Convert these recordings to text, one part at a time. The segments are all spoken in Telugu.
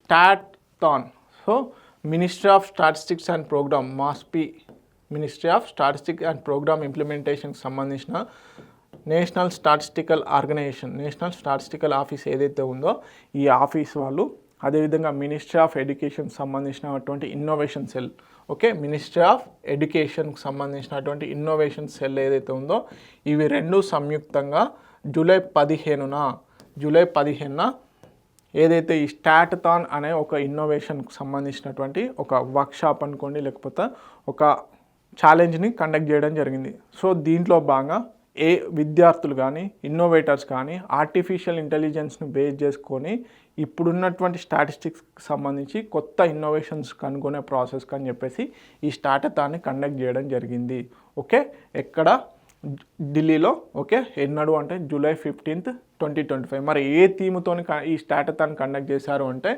స్టాట్థాన్. So ministry of statistics and programme MoSPI, ministry of statistics and programme ఇంప్లిమెంటేషన్కి సంబంధించిన national statistical organisation, national statistical office ఏదైతే ఉందో ఈ ఆఫీస్ వాళ్ళు, అదేవిధంగా మినిస్ట్రీ ఆఫ్ ఎడ్యుకేషన్కి సంబంధించినటువంటి innovation cell, okay, ministry of ఎడ్యుకేషన్కి సంబంధించినటువంటి ఇన్నోవేషన్ సెల్ ఏదైతే ఉందో ఇవి రెండు సంయుక్తంగా జూలై 15న ఏదైతే ఈ స్టాట్థాన్ అనే ఒక ఇన్నోవేషన్కి సంబంధించినటువంటి ఒక వర్క్షాప్ అనుకోండి, లేకపోతే ఒక ఛాలెంజ్ని కండక్ట్ చేయడం జరిగింది. సో దీంట్లో భాగంగా విద్యార్థులు కానీ ఇన్నోవేటర్స్ కానీ ఆర్టిఫిషియల్ ఇంటెలిజెన్స్ను బేస్ చేసుకొని ఇప్పుడున్నటువంటి స్టాటిస్టిక్స్కి సంబంధించి కొత్త ఇన్నోవేషన్స్ కనుగొనే ప్రాసెస్కి అని చెప్పేసి ఈ స్టాట్థాన్ని కండక్ట్ చేయడం జరిగింది. ఓకే, ఎక్కడ? ఢిల్లీలో. ఓకే, ఎన్నడు అంటే జూలై 15, 2025. మరి ఏ థీమ్తో ఈ స్టాట్థాన్ కండక్ట్ చేశారు అంటే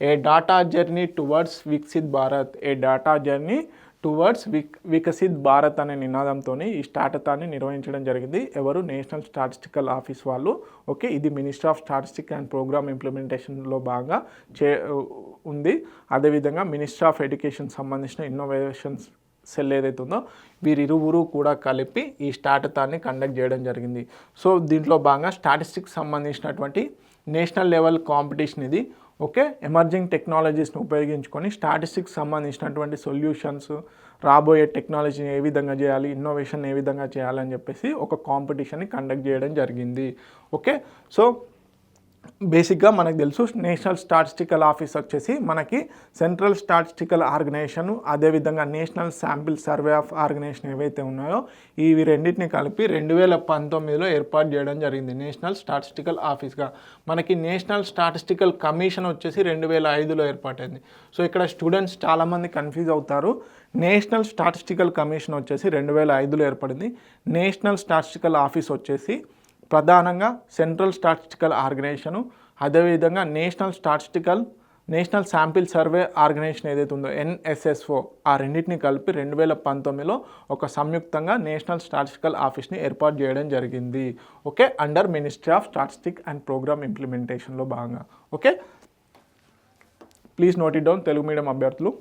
a data journey towards Viksit Bharat, a data journey towards Viksit Bharat అనే నినాదంతో ఈ స్టాట్థాన్ని నిర్వహించడం జరిగింది. ఎవరు? నేషనల్ స్టాటిస్టికల్ ఆఫీస్ వాళ్ళు. ఓకే, ఇది ministry of statistics and programme ఇంప్లిమెంటేషన్లో భాగంగా ఉంది. అదేవిధంగా మినిస్ట్రీ ఆఫ్ ఎడ్యుకేషన్ సంబంధించిన ఇన్నోవేషన్స్ సెల్ ఏదైతే ఉందో వీరిరువురు కూడా కలిపి ఈ స్టాట్థాన్ని కండక్ట్ చేయడం జరిగింది. సో దీంట్లో భాగంగా స్టాటిస్టిక్స్ సంబంధించినటువంటి నేషనల్ లెవెల్ కాంపిటీషన్ ఇది. ఓకే, ఎమర్జింగ్ టెక్నాలజీస్ని ఉపయోగించుకొని స్టాటిస్టిక్స్ సంబంధించినటువంటి సొల్యూషన్స్, రాబోయే టెక్నాలజీని ఏ విధంగా చేయాలి, ఇన్నోవేషన్ ఏ విధంగా చేయాలని చెప్పేసి ఒక కాంపిటీషన్ని కండక్ట్ చేయడం జరిగింది. ఓకే, సో బేసిక్గా మనకు తెలుసు నేషనల్ స్టాటిస్టికల్ ఆఫీస్ వచ్చేసి మనకి సెంట్రల్ స్టాటిస్టికల్ ఆర్గనైజేషన్, అదేవిధంగా national sample survey of organisation ఏవైతే ఉన్నాయో ఇవి రెండింటిని కలిపి 2019లో ఏర్పాటు చేయడం జరిగింది నేషనల్ స్టాటిస్టికల్ ఆఫీస్గా. మనకి నేషనల్ స్టాటిస్టికల్ కమిషన్ వచ్చేసి 2005లో ఏర్పాటైంది. సో ఇక్కడ స్టూడెంట్స్ చాలామంది కన్ఫ్యూజ్ అవుతారు. నేషనల్ స్టాటిస్టికల్ కమిషన్ వచ్చేసి 2005లో ఏర్పడింది. నేషనల్ స్టాటిస్టికల్ ఆఫీస్ వచ్చేసి ప్రధానంగా సెంట్రల్ స్టాటిస్టికల్ ఆర్గనైజేషను, అదేవిధంగా నేషనల్ శాంపిల్ సర్వే ఆర్గనైజేషన్ ఏదైతే ఉందో NSSO, ఆ రెండింటిని కలిపి 2019లో ఒక సంయుక్తంగా నేషనల్ స్టాటిస్టికల్ ఆఫీస్ని ఏర్పాటు చేయడం జరిగింది. Okay, under ministry of statistics and programme ఇంప్లిమెంటేషన్లో భాగంగా. Okay, please note it down Telugu medium అభ్యర్థులు.